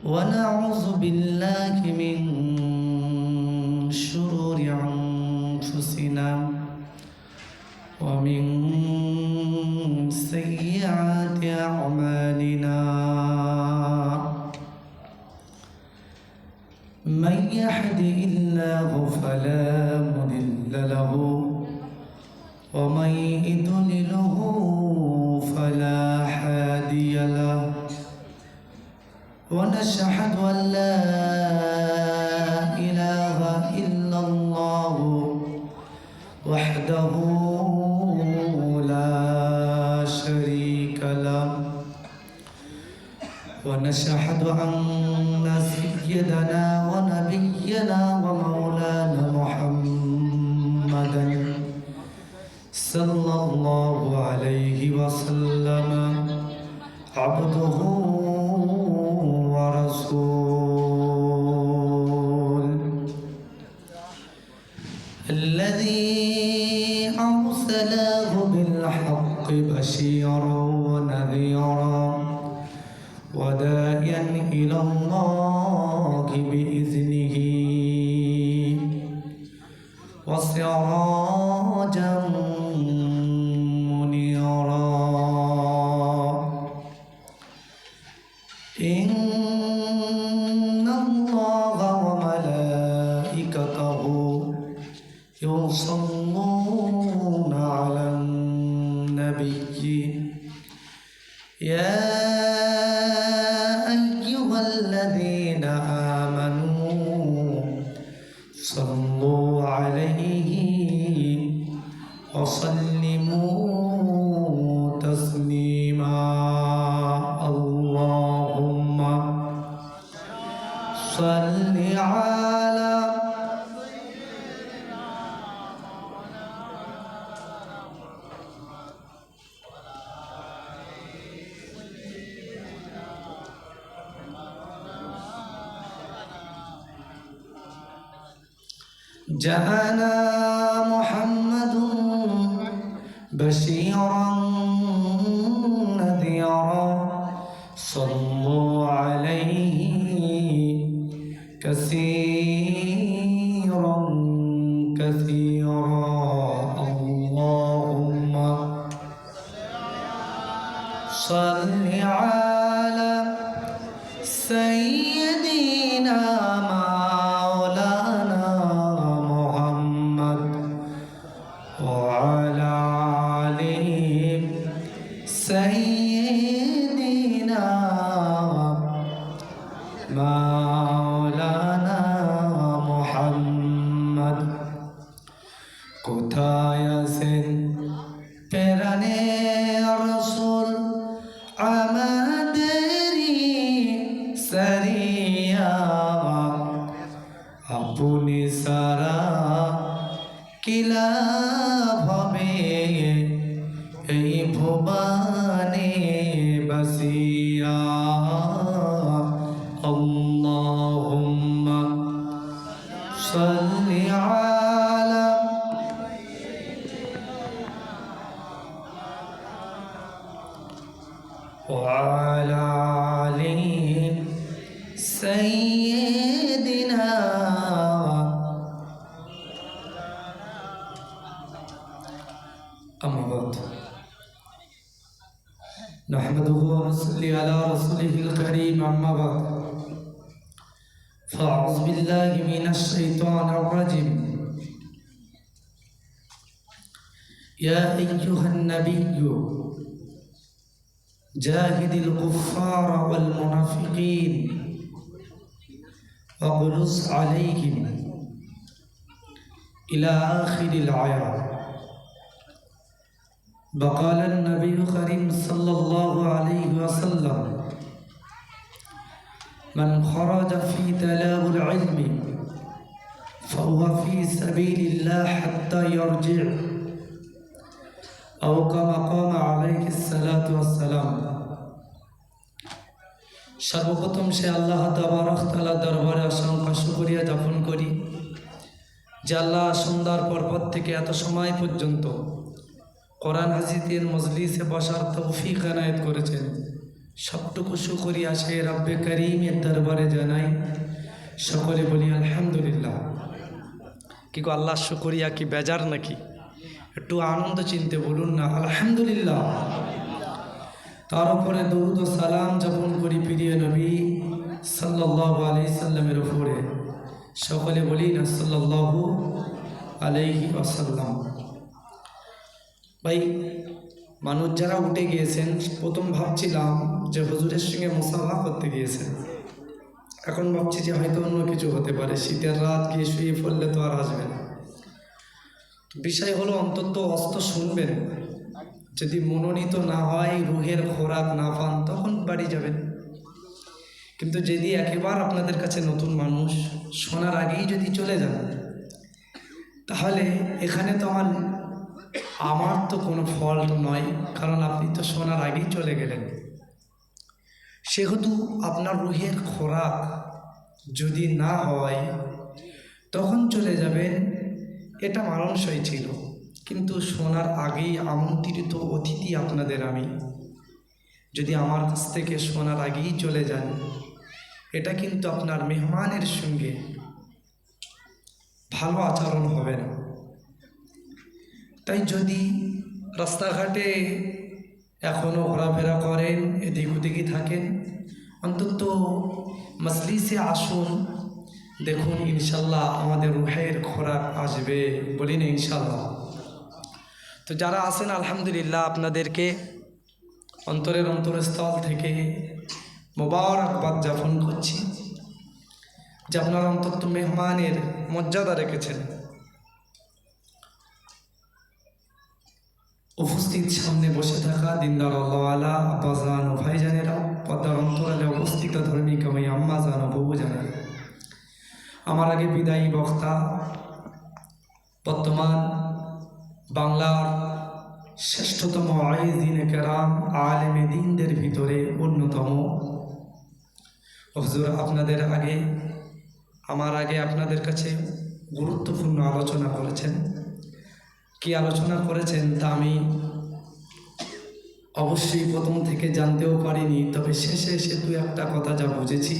ونعوذ بالله من شرور أنفسنا ومن سيئات أعمالنا من يهده الله فلا مضل له ومن يضلله فلا هادي له ونشهد أن لا إله إلا الله وحده لا شريك له ونشهد أن سيدنا ونبينا ومولانا محمدا صلى الله عليه وسلم عبده ورسول الذي أرسله بالحق بشيرا ونذيرا وداعيا إلى الله بإذنه وسراجا منيرا إن الله وملائكته يصلون على النبي يا أيها الذين آمنوا صلوا عليه وسلموا تسليما اللهم صل على جاءنا محمد بشيرا نذيرا صلوا عليه كثيرا كثيرا اللهم صل على سيدنا مولانا محمد وعلى آله سيدنا مولانا محمد কোথায় আছেন প্রাণের রাসূল আমাদেরই সারিয়া আপনি সারা কিলা হবে এই ভুবনে বসিয়া আল্লাহুম্মা সাল্লি আলা وعلى آل سيدنا أما بعد نحمده ونصلي على رسوله الكريم أما بعد فأعوذ بالله من الشيطان الرجيم يا أيها النبي جاهد الكفار والمنافقين واغلظ عليهم إلى آخر الآية وقال النبي الكريم صلى الله عليه وسلم من خرج في طلب العلم فهو في سبيل الله حتى يرجع أو كما قال عليه الصلاة والسلام সর্বপ্রথম সে আল্লাহ তাবারক তাআলা দরবারে অসংখ্য শুকরিয়া জ্ঞাপন করি যে আল্লাহ সন্ধ্যার পর্বত থেকে এত সময় পর্যন্ত কোরআন হাদিসের মজলিসে বসার তৌফিক এনায়েত করেছেন সবটুকু শুকরিয়া সে রব্বে করিমের দরবারে জানাই। সকলে বলি আলহামদুলিল্লাহ। কি গো, আল্লাহ শুকরিয়া কি বেজার নাকি? একটু আনন্দ চিনতে বলুন না আলহামদুলিল্লাহ। তার উপরে দরুদ ও সালাম যাপন করি প্রিয় নবী সাল্লাল্লাহু আলাইহি সাল্লামের উপরে। সকলে বলি না সাল্লাল্লাহু আলাইহি ওয়াসাল্লাম। ভাই, মানুষ যারা উঠে গিয়েছেন, প্রথম ভাবছিলাম যে হুজুরের সঙ্গে মুসাফা করতে গিয়েছেন, এখন ভাবছি যে হয়তো অন্য কিছু হতে পারে। শীতের রাত গিয়ে শুয়ে পড়লে তো আর আসবে না। বিষয় হলো অন্তত অস্ত শুনবেন। যদি মনোনীত না হয়, রুহের খোরাক না পান, তখন বাড়ি যাবেন। কিন্তু যদি একেবারে আপনাদের কাছে নতুন মানুষ, শোনার আগেই যদি চলে যান, তাহলে এখানে তো আমার তো কোনো ফল্ট নয়, কারণ আপনি তো শোনার আগেই চলে গেলেন। সেহেতু আপনার রুহের খোরাক যদি না হয় তখন চলে যাবেন, এটা মানানসই ছিল। কিন্তু শোনার আগেই আমন্ত্রিত অতিথি আপনাদের আমি, যদি আমার কাছ থেকে শোনার আগেই চলে যান, এটা কিন্তু আপনার মেহমানের সঙ্গে ভালো আচরণ হবে না। তাই যদি রাস্তাঘাটে এখনও ঘোরাফেরা করেন, এদিক ওদিকে থাকেন, অন্তত মজলিসে আসুন। দেখুন ইনশাল্লাহ আমাদের রুহের খোরাক আসবে, বলি না ইনশাল্লাহ। তো যারা আছেন আলহামদুলিল্লাহ, আপনাদেরকে অন্তরের অন্তরস্থল থেকে মোবারকবাদ জ্ঞাপন করছি যে আপনারা অন্তত মেহমানের মর্যাদা রেখেছেন। উপস্থিত সামনে বসে থাকা দিনদার আল্লাহওয়ালা আব্বাজান ও ভাইজানেরা, পদ্মার অন্তরালে অবস্থিত ধর্মিকা মাই আম্মা জান ও বউ জানেরা, আমার আগে বিদায়ী বক্তা, বর্তমান বাংলার শ্রেষ্ঠতম আইজিন কেরাম, আলেমে দিনদের ভিতরে অন্যতম হুজুর, আপনাদের আগে, আমার আগে আপনাদের কাছে গুরুত্বপূর্ণ আলোচনা করেছেন। কি আলোচনা করেছেন তা আমি অবশ্যই প্রথম থেকে জানতেও পারিনি, তবে শেষে এসে দু একটা কথা যা বুঝেছি,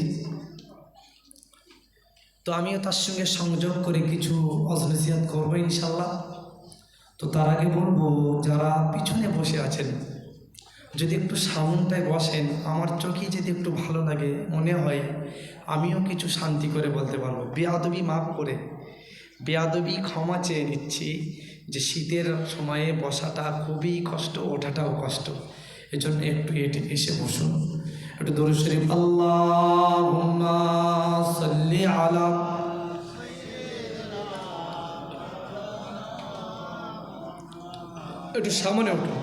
তো আমিও তার সঙ্গে সংযোগ করে কিছু নসিহত করবো ইনশাল্লাহ। তো তার আগে বলবো, যারা পিছনে বসে আছেন, যদি একটু সামনটায় বসেন, আমার চোখে যদি একটু ভালো লাগে, মনে হয় আমিও কিছু শান্তি করে বলতে পারবো। বেয়াদবি মাফ করে, বেয়াদবি ক্ষমা চেয়ে নিচ্ছি যে শীতের সময়ে বসাটা খুবই কষ্ট, ওঠাটাও কষ্ট। এজন্য একটু এসে বসুন, একটু দরুদ শরীফ আল্লাহুম্মা সাল্লি আলা, একটু সামনে উঠুন,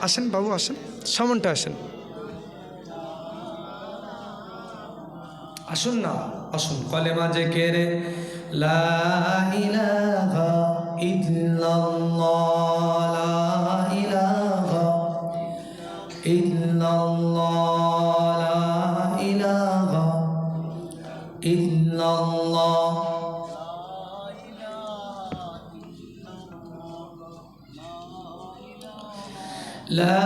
আসেন বাবু, আসেন সামনটা, আসেন, আসুন না, আসুন। কলেমা জিকিরে লা ইলাহা ইল্লাল্লাহ, লা ইলাহা ইল্লাল্লাহ, লা ইলাহা ইল্লাল্লাহ, লা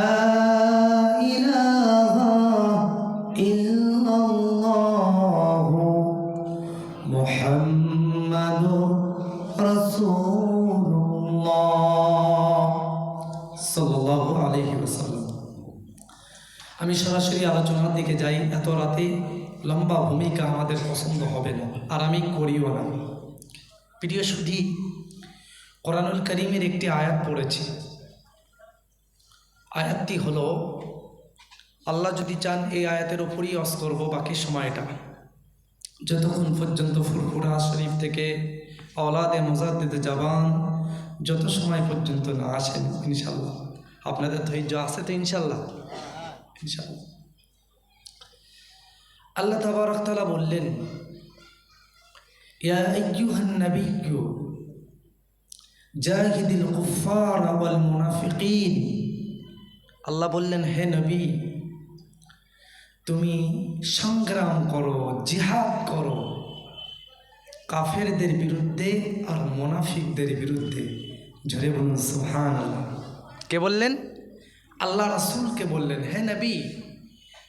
ইলাহা ইল্লাল্লাহ মুহাম্মাদুর রাসূলুল্লাহ সাল্লাল্লাহু আলাইহি ওয়াসাল্লাম। আমি সরাসরি আলোচনার দিকে যাই। এত রাতে লম্বা ভূমিকা আমাদের পছন্দ হবে না, আর আমি করিও না। প্রিয় সুধী, কোরআনুল কারীমের একটি আয়াত পড়েছি। আয়াতটি হলো, আল্লাহ যদি চান এই আয়াতের ওপরই ওয়াজ করব বাকি সময়টা, যতক্ষণ পর্যন্ত ফুরফুরা শরীফ থেকে আওলাদে মুজাদ্দিদে জাবান যত সময় পর্যন্ত না আসেন, ইনশাল্লাহ আপনাদের ধৈর্য আছে তো ইনশাল্লাহ। ইনশাল্লাহ আল্লাহ তাবারক তাআলা বললেন, ইয়া আইয়ুহান নাবিয়্যু জাহিদিল কুফার ওয়াল মুনাফিকিন। আল্লাহ বললেন, হে নবী, তুমি সংগ্রাম করো, জিহাদ করো কাফেরদের বিরুদ্ধে আর মুনাফিকদের বিরুদ্ধে। জোরে বলুন সুবহানাল্লাহ। কে বললেন? আল্লাহ রাসূলকে বললেন, হে নবী,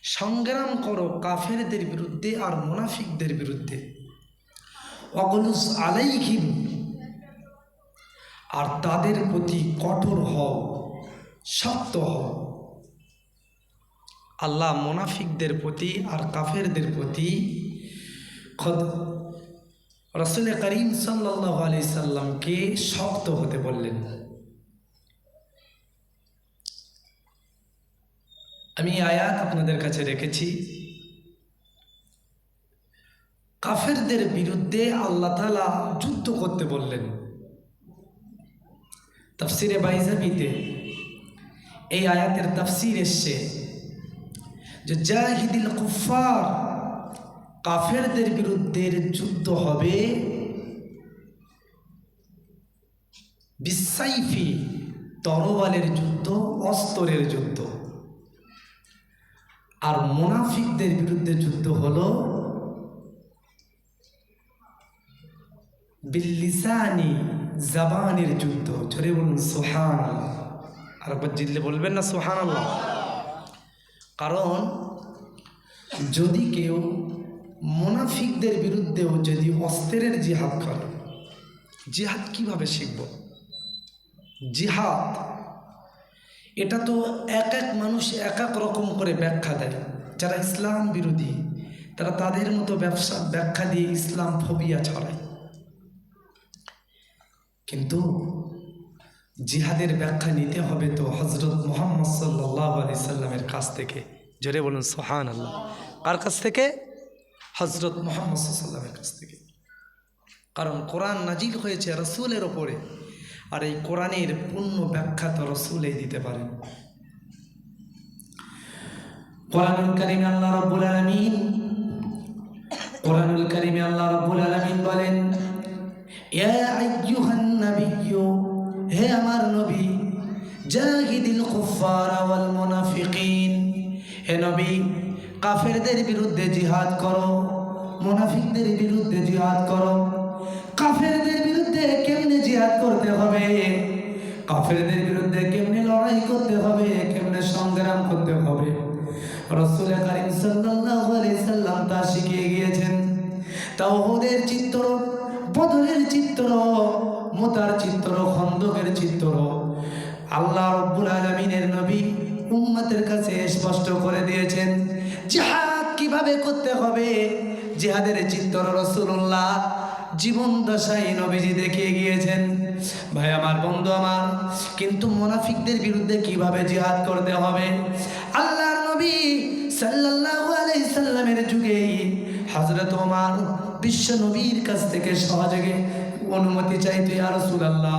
সংগ্রাম করো কাফেরদের বিরুদ্ধে আর মুনাফিকদের বিরুদ্ধে। ওয়াগলুজ আলাইহিম, আর তাদের প্রতি কঠোর হও, শক্ত হও। আল্লাহ মুনাফিকদের প্রতি আর কাফেরদের প্রতি রাসূল করিম সাল্লাল্লাহু আলাইহি সাল্লামকে শক্ত হতে বললেন। আমি আয়াত আপনাদের কাছে রেখেছি। কাফেরদের বিরুদ্ধে আল্লাহ তাআলা যুদ্ধ করতে বললেন। তাফসিরে বাইজাবিতে এই আয়াতের তাফসির এসছে যে জাহিদিল কুফার, কাফেরদের বিরুদ্ধে যুদ্ধ হবে বিসাইফি, তরবালের যুদ্ধ, অস্ত্রের যুদ্ধ। আর মুনাফিকদের বিরুদ্ধে যুদ্ধ হলো বিল্লিসানি, জবানের যুদ্ধ। জোরে বলুন সুবহানাল্লাহ। আর একবার জিল্লে বলবেন না সুবহানাল্লাহ। কারণ যদি কেউ মুনাফিকদের বিরুদ্ধেও যদি অস্ত্রের জিহাদ করে, জিহাদ কিভাবে শিখব? জিহাদ এটা তো এক এক মানুষ এক এক রকম করে ব্যাখ্যা দেয়। যারা ইসলাম বিরোধী তারা তাদের মতো ব্যাখ্যা দিয়ে ইসলাম ফোবিয়া ছড়ায়। কিন্তু জিহাদের ব্যাখ্যা নিতে হবে তো হযরত মুহাম্মদ সাল্লাল্লাহু আলাইহি সাল্লামের কাছ থেকে। জোরে বলুন সুবহানাল্লাহ। কার কাছ থেকে? হযরত মুহাম্মদ সাল্লাল্লাহু আলাইহি সাল্লামের কাছ থেকে। কারণ কোরআন নাজিল হয়েছে রাসূলের ওপরে, আর এই কোরআনের পূর্ণ ব্যাখ্যা তো রাসূলই দিতে পারেন। কোরআনুল কারীমে আল্লাহ রাব্বুল আলামিন বলেন, ইয়া আইয়ুহান নাবিয়্যু, হে আমার নবী, জাহিদিল কুফারা ওয়াল মুনাফিকিন, হে নবী কাফেরদের বিরুদ্ধে জিহাদ করো, মুনাফিকদের বিরুদ্ধে জিহাদ করো। কাফেরদের বিরুদ্ধে কেমনে জিহাদ করতে হবে, কাফেরদের বিরুদ্ধে কেমনে লড়াই করতে হবে, কেমনে সংগ্রাম করতে হবে, রাসূল করিম সাল্লাল্লাহু আলাইহি সাল্লাম তা শিখিয়ে গিয়েছেন। তাওহীদের চিত্র, বদরের চিত্র, মুতার চিত্র, খন্দকের চিত্র আল্লাহ রাব্বুল আলামিনের নবী উম্মতের কাছে স্পষ্ট করে দিয়েছেন। জিহাদ কিভাবে করতে হবে, জিহাদের চিত্র রাসূলুল্লাহ জীবন দশায় নবীজি দেখিয়ে গিয়েছেন। ভাই আমার, বন্ধু আমার, কিন্তু মুনাফিকদের বিরুদ্ধে কিভাবে জিহাদ করতে হবে আল্লাহর নবী সাল্লাল্লাহু আলাইহি সাল্লামের যুগে হযরত ওমর বিশ্ব নবীর কাছ থেকে সহযোগে অনুমতি চাইতে, ইয়া রাসূলুল্লাহ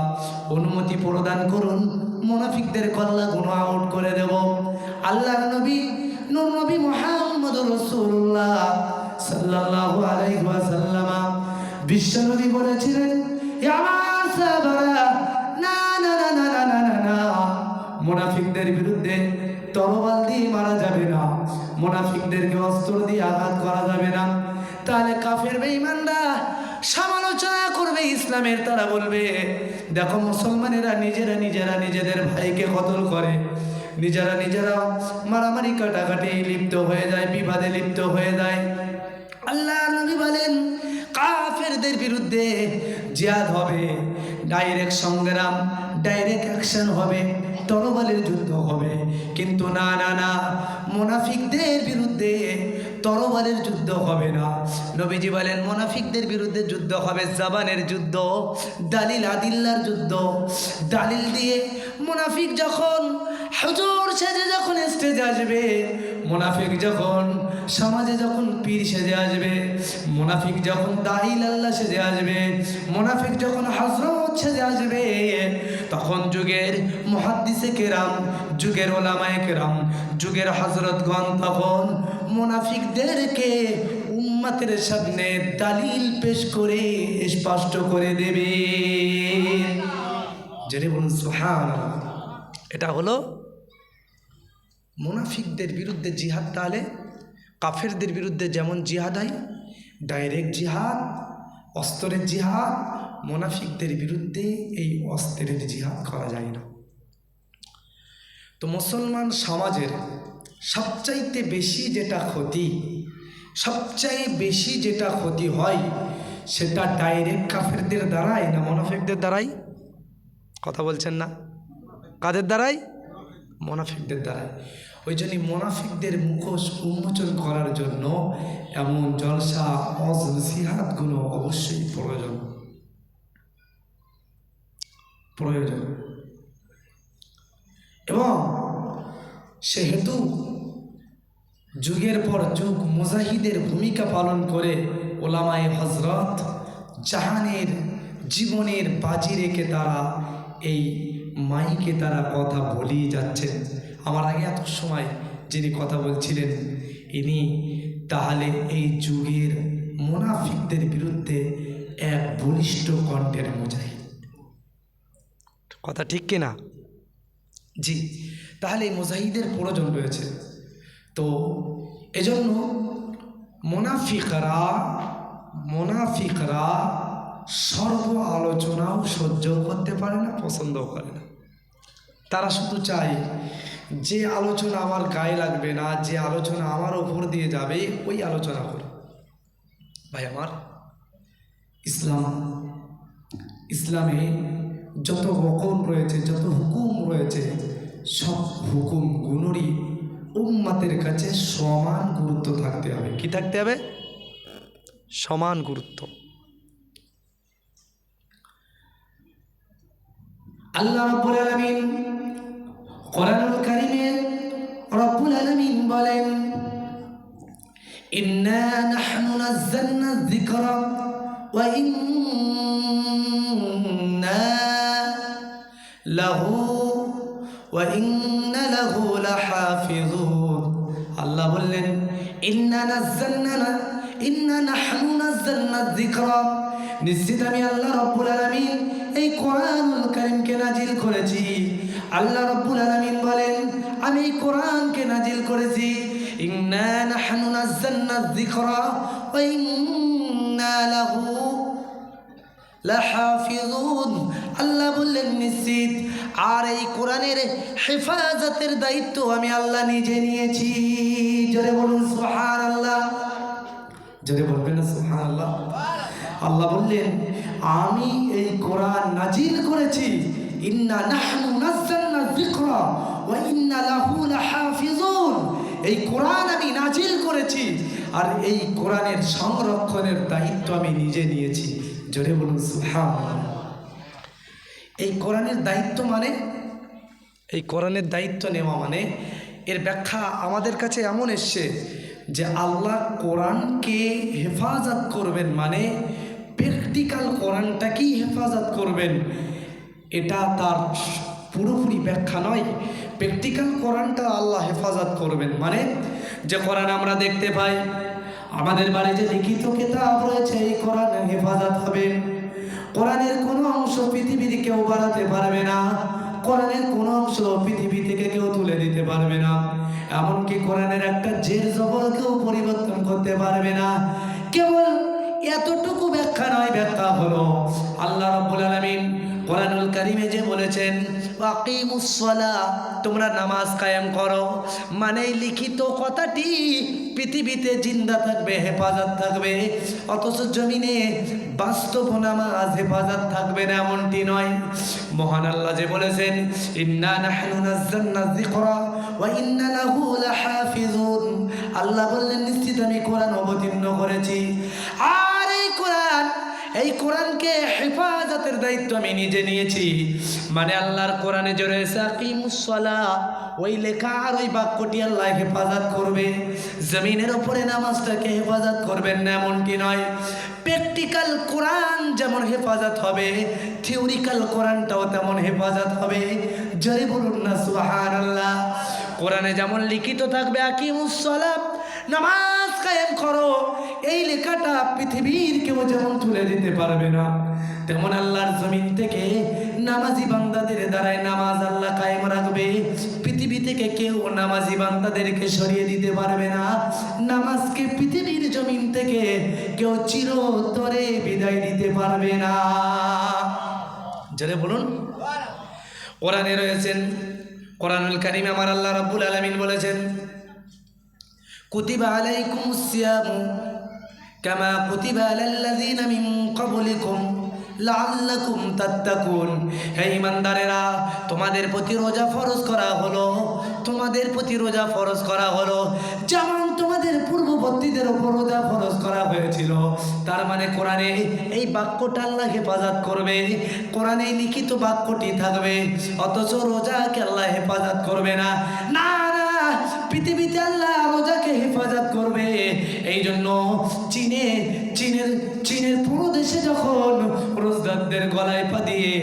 অনুমতি প্রদান করুন, মুনাফিকদের কল্লা গুনাহ আউট করে দেব। আল্লাহর নবী নূর নবী মুহাম্মদ রাসূলুল্লাহ সাল্লাল্লাহু আলাইহি ওয়াসাল্লাম বিশ্ব নবী বলেছিলেন, ইয়া আমার সাহাবারা, না না না না না না না, মুনাফিকদের বিরুদ্ধে তরবাল দিয়ে মারা যাবে না, মুনাফিকদেরকে অস্ত্র দিয়ে আঘাত করা যাবে না। তাহলে কাফের বেঈমানরা সমালোচনা করবে ইসলামের, তারা বলবে দেখো মুসলমানেরা নিজেরা নিজেদের ভাইকে কতল করে, নিজেরা মারামারি কাটাকাটি লিপ্ত হয়ে যায়, বিবাদে লিপ্ত হয়ে যায়। আল্লাহ নবী বলেন কাফেরদের বিরুদ্ধে জিহাদ হবে, ডাইরেক্ট সংগ্রাম, ডাইরেক্ট অ্যাকশন হবে, তরবালের যুদ্ধ হবে। কিন্তু না না না, মুনাফিকদের বিরুদ্ধে তরবালের যুদ্ধ হবে না। নবীজি বলেন মুনাফিকদের বিরুদ্ধে যুদ্ধ হবে জবানের যুদ্ধ, দালিল আদিল্লার যুদ্ধ। দালিল দিয়ে মুনাফিক যখন হুজুর সেজে যখন স্টেজে আসবে, মুনাফিক যখন সমাজে যখন পীর সেজে আসবে, মুনাফিক যখন দাঈল আল্লাহ সেজে আসবে, মুনাফিক যখন হযরত সেজে আসবে, তখন যুগের মুহাদ্দিসে কেরাম, যুগের ওলামায়ে কেরাম, যুগের হযরতগণ তখন মুনাফিকদেরকে উম্মতের সামনে দালিল পেশ করে স্পষ্ট করে দেবে। জেনে বলুন সুবহানাল্লাহ। এটা হলো মুনাফিকদের বিরুদ্ধে জিহাদ। তাহলে কাফেরদের বিরুদ্ধে যেমন জিহাদ হয়, ডাইরেক্ট জিহাদ, অস্ত্রের জিহাদ, মুনাফিকদের বিরুদ্ধে এই অস্ত্রের জিহাদ করা যায় না। তো মুসলমান সমাজের সবচাইতে বেশি যেটা ক্ষতি, সবচাইতে বেশি যেটা ক্ষতি হয় সেটা ডাইরেক্ট কাফেরদের দ্বারাই না মুনাফিকদের দ্বারাই? কথা বলছেন না? কাদের দ্বারাই? মুনাফিকদের দ্বারাই। ওই জন্যই মুনাফিকদের মুখোশ উন্মোচন করার জন্য এমন জলসা নসিহাতগুলো অবশ্যই প্রয়োজন। এবং সেহেতু যুগের পর যুগ মুজাহিদের ভূমিকা পালন করে ওলামায়ে হজরত জাহানের জীবনের বাজি রেখে তারা এই মাইকে তারা কথা বলেই যাচ্ছেন। আমার আগে এত সময় যিনি কথা বলছিলেন ইনি তাহলে এই যুগের মুনাফিকদের বিরুদ্ধে এক বলিষ্ঠ কণ্ঠের মুজাহিদ। কথা ঠিক কিনা? জি, তাহলে এই মুজাহিদের প্রয়োজন রয়েছে। তো এজন্য মুনাফিকরা সর্ব আলোচনাও সহ্য করতে পারে না, পছন্দও করে না। তারা শুধু চায় যে আলোচনা আমার গায়ে লাগবে না, যে আলোচনা আমার ওপর দিয়ে যাবে ওই আলোচনা করি। ভাই আমার, ইসলামে যত রকম রয়েছে, যত হুকুম রয়েছে, সব হুকুমগুলোরই উম্মতের কাছে সমান গুরুত্ব থাকতে হবে। কি থাকতে হবে? সমান গুরুত্ব। আল্লাহ রাব্বুল আলামিন কোরআনুল কারীমে রাব্বুল আলামিন বলেন, ইন্না নাহনু নাযালনা যিকরা ওয়া ইন্না লাহু লাহাফিজুন। আল্লাহ বললেন, ইন্না নাহনু নাযালনা যিকরা, নিশ্চিত আমি আল্লাহ রাব্বুল আলামিন এই কোরআনুল কারীমকে নাজিল করেছি। আল্লাহ রাব্বুল আলামিন বলেন, আমি এই কোরআনকে নাজিল করেছি। ইন্না নাহনু নাযালনা যিকরা ওয়া ইন্না লাহু লাহাফিজুন। আল্লাহ বললেন নিশ্চিত, আর এই কোরআনের হেফাজতের দায়িত্ব আমি আল্লাহ নিজে নিয়েছি। জোরে বলুন সুবহানাল্লাহ। জোরে বলবেন না সুবহানাল্লাহ। আল্লাহ বললেন, আমি এই কোরআন নাজিল করেছি। ইন্না নাহনু নাযালনা যিকরা ওয়া ইন্না লাহু লাহাফিজুন। এই কোরআন আমি নাজিল করেছি আর এই কোরআনের সংরক্ষণের দায়িত্ব আমি নিজে নিয়েছি। জোরে বলুন সুবহানাল্লাহ। এই কোরআনের দায়িত্ব মানে, এই কোরআনের দায়িত্ব নেওয়া মানে, এর ব্যাখ্যা আমাদের কাছে এমন এসছে যে আল্লাহ কোরআনকে হেফাজত করবেন মানে প্র্যাকটিক্যাল কোরআনটাকেই হেফাজত করবেন, এটা তার পুরোপুরি ব্যাখ্যা নয়। প্র্যাকটিক্যাল কোরআনটা আল্লাহ হেফাজত করবেন মানে যে কোরআন আমরা দেখতে পাই, আমাদের বাড়ি যে লিখিত কিতাব রয়েছে, এই কোরআন হেফাজত হবে। কোরআনের কোনো অংশ পৃথিবীতে কেউ বাড়াতে পারবে না, কোরআনের কোনো অংশ পৃথিবী থেকে কেউ তুলে দিতে পারবে না, এমনকি কোরআনের একটা জের জবর কেউ পরিবর্তন করতে পারবে না। কেবল এতটুকু ব্যাখ্যা নয়, ব্যাখ্যা হলো আল্লাহ রাব্বুল আলামিন কোরআনুল কারীমে যে বলেছেন, ওয়াকিমুস সালাহ, তোমরা নামাজ কায়েম করো, মানে লিখিত কথাটি পৃথিবীতে জিন্দা থাকবে, হেফাজত থাকবে, অথচ জমিনে বাস্তব নামাজ হেফাজত থাকবে না এমনটি নয়। মহান আল্লাহ যে বলেছেন, ইন্না নাহনু নাযালনা যিকরা ওয়া ইন্না লাহু লাহাফিজুন। আল্লাহ বললেন নিশ্চিত আমি কোরআন অবতীর্ণ করেছি আর এই কোরআনকে হেফাজতের দায়িত্ব আমি নিজে নিয়েছি। মানে আল্লাহর কোরআনে যে রয়েছে আকিমুস সালাহ, ওই লেখা আর ওই বাক্যটি আল্লাহ হেফাজত করবে। জমিনের ওপরে নামাজটাকে হেফাজত করবেন না এমনটি নয়। প্র্যাকটিক্যাল কোরআন যেমন হেফাজত হবে, থিওরিক্যাল কোরআনটাও তেমন হেফাজত হবে। জয় বলুন না সুবহানাল্লাহ। কোরআনে যেমন লিখিত থাকবে আকিমুস সালাহ, নামাজ কায়েম করো, এই লেখাটা পৃথিবীর কেউ যেমন তুলে দিতে পারবে না, তেমন আল্লাহর জমিন থেকে নামাজি বান্দাদের দ্বারাই নামাজ আল্লাহ কায়েম রাখবে। পৃথিবী থেকে কেউ নামাজি বান্দাদেরকে সরিয়ে দিতে পারবে না। নামাজকে পৃথিবীর জমিন থেকে কেউ চিরতরে বিদায় দিতে পারবে না। জোরে বলুন। কোরআনে রয়েছেন, কোরআনুল কারীমে আমার আল্লাহ রাব্বুল আলামিন বলেছেন, কুতিবা আলাইকুমুস সিয়ামু কামা কুতিবা আলাল্লাযীনা মিন ক্বাবলিকুম লাআল্লাকুম তাত্তাকুন। হে ঈমানদারেরা, তোমাদের প্রতি রোজা ফরজ করা হলো, তোমাদের প্রতি রোজা ফরজ করা হলো যেমন তোমাদের পূর্ববর্তীদের উপর রোজা ফরজ করা হয়েছিল। তার মানে কোরআনে এই বাক্যটা আল্লাহ হেফাজত করবে, কোরআনে লিখিত বাক্যটি থাকবে, অথচ রোজাকে আল্লাহ হেফাজত করবে না। না না, পৃথিবীতে আল্লাহ রোজাকে হেফাজত করবে। এই জন্য চীনের পুরো দেশে যখন রোজাদারদের গলায় পা দিয়ে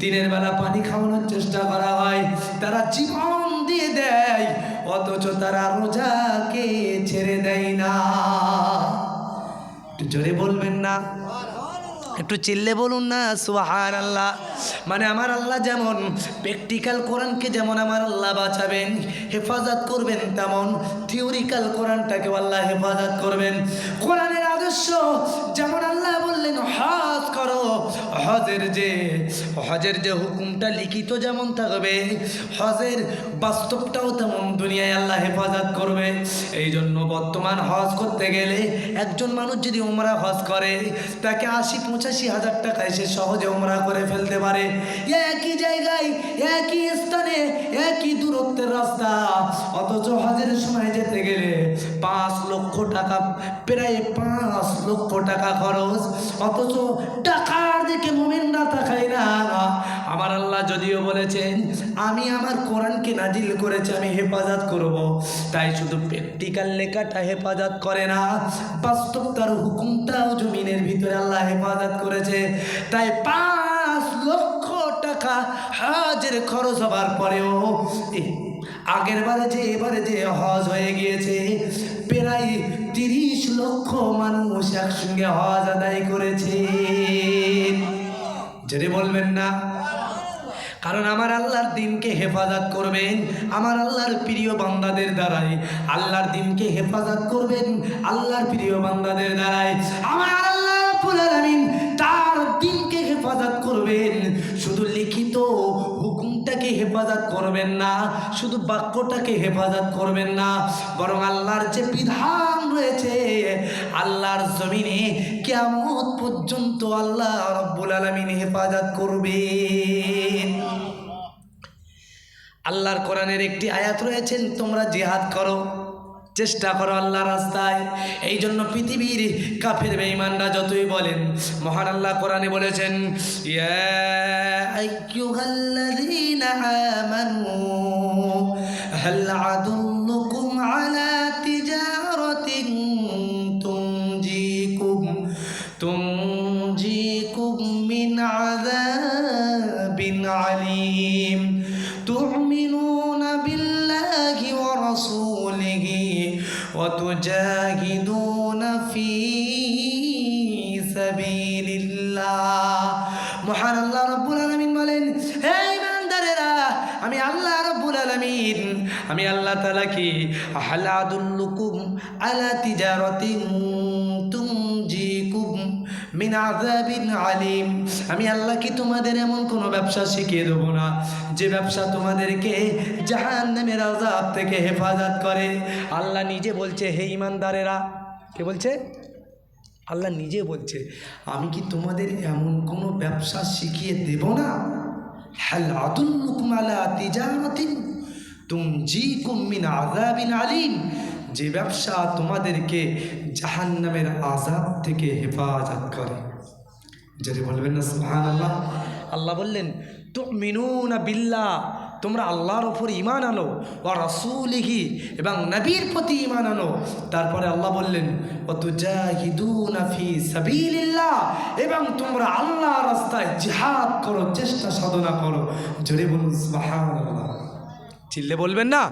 দিনের বেলা পানি খাওয়ানোর চেষ্টা করা হয়, তারা জীবন দিয়ে দেয়, অথচ তারা রোজাকে ছেড়ে দেয় না। একটু জোরে বলবেন না, একটু চিল্লে বলুন না সুবহানাল্লাহ। মানে আমার আল্লাহ যেমন প্র্যাকটিক্যাল কোরআনকে যেমন আমার আল্লাহ বাঁচাবেন, হেফাজত করবেন, তেমন থিওরিক্যাল কোরআনটাকে আল্লাহ হেফাজত করবেন। কোরআনের আদর্শ যেমন আল্লাহ বললেন হজ করো, হজের যে হুকুমটা লিখিত যেমন থাকবে, হজের বাস্তবটাও তেমন দুনিয়ায় আল্লাহ হেফাজত করবে। এই জন্য বর্তমান হজ করতে গেলে একজন মানুষ যদি উমরা হজ করে, তাকে ৮০-৮৫ হাজার টাকায় সে সহজে উমরা করে ফেলতে পারে। একই জায়গায়, একই স্থানে, একই দূরত্বের রাস্তা, অথচ হজের সময় যেতে গেলে ৫ লক্ষ টাকা, প্রায় ৫ লক্ষ টাকা খরচ, অথচ টাকার দিকে মুমিনরা তাকায় না। আমার আল্লাহ যদিও বলেছেন আমি আমার কোরআনকে নাজিল করেছি, আমি হেফাজত করব, তাই শুধু প্র্যাকটিক্যাল লেখাটা হেফাজত করে না, বাস্তব তার হুকুমটাও জমিনের ভিতরে আল্লাহ হেফাজত করেছে। তাই ৫ লক্ষ টাকা হজের খরচ হবার পরেও আগের বারে যে এবারে যে হজ হয়ে গিয়েছে, প্রায় ৩০ লক্ষ মানুষ একসঙ্গে হজ আদায় করেছে। যদি বলবেন না, কারণ আমার আল্লাহর দিনকে হেফাজত করবেন, আমার আল্লাহর প্রিয় বান্দাদের দ্বারাই আল্লাহর দিনকে হেফাজত করবেন, আল্লাহর প্রিয় বান্দাদের দ্বারাই আমার আল্লাহ রাব্বুল আলামিন তার দিনকে হেফাজত করবেন। শুধু লিখিত হুকুমটাকে হেফাজত করবেন না, শুধু বাক্যটাকে হেফাজত করবেন না, বরং আল্লাহর যে বিধান রয়েছে আল্লাহর জমিনে কিয়ামত পর্যন্ত আল্লাহ রাব্বুল আলামিন হেফাজত করবেন। আল্লাহর কোরআনের একটি আয়াত রয়েছেন, তোমরা জিহাদ করো, চেষ্টা করো আল্লাহর রাস্তায়। এই জন্য পৃথিবীর কাফের বেঈমানরা যতই বলেন, মহান আল্লাহ কোরআনে বলেছেন ইয়া আইয়ুহাল্লাযীনা আমানু হাল আদুল্লুকুম আলা তিজারাতিন তুনজিকুম মিন আযাবিন আলীম তু'মিনুনা বিল্লাহি ওয়া রাসূলিহি ওয়া তুজাহিদুনা ফি সাবিলিল্লাহ। মহান আল্লাহ রাব্বুল আলামিন বলেন, হে ঈমানদারেরা, আমি আল্লাহ রাব্বুল আলামিন, আমি আল্লাহ তাআলা কি হাল আদুল্লুকুম আলা তিজারাতিন তুনজিকুম মিন আযাবিন আলীম, আমি আল্লাহ কি তোমাদের এমন কোনো ব্যবসা শিখিয়ে দেবো না যে ব্যবসা তোমাদেরকে জাহান্নামের আযাব থেকে হেফাজত করে। আল্লাহ নিজে বলছে, হে ঈমানদারেরা, কে বলছে? আল্লাহ নিজে বলছে, আমি কি তোমাদের এমন কোনো ব্যবসা শিখিয়ে দেব না? হাল আদুল্লুকুম আলা তিজারাতিন তুনজিকুম মিন আযাবিন আলীম, যে ব্যবসা তোমাদেরকে জাহান্নামের আযাব থেকে হেফাজত করে। যদি বলবেন না সুবহানাল্লাহ। আল্লাহ বললেন তুমিনুনা বিল্লাহ, তোমরা আল্লাহর ওপর ঈমান আনো, ওয়া রাসূলিহি, এবং নবীর প্রতি ঈমান আনো। তারপরে আল্লাহ বললেন ওয়া তুজাহিদুনা ফি সাবিলিল্লাহ, এবং তোমরা আল্লাহর রাস্তায় জিহাদ করো, চেষ্টা সাধনা করো। জোরে বলুন সুবহানাল্লাহ। চিল্লে বলবেন না?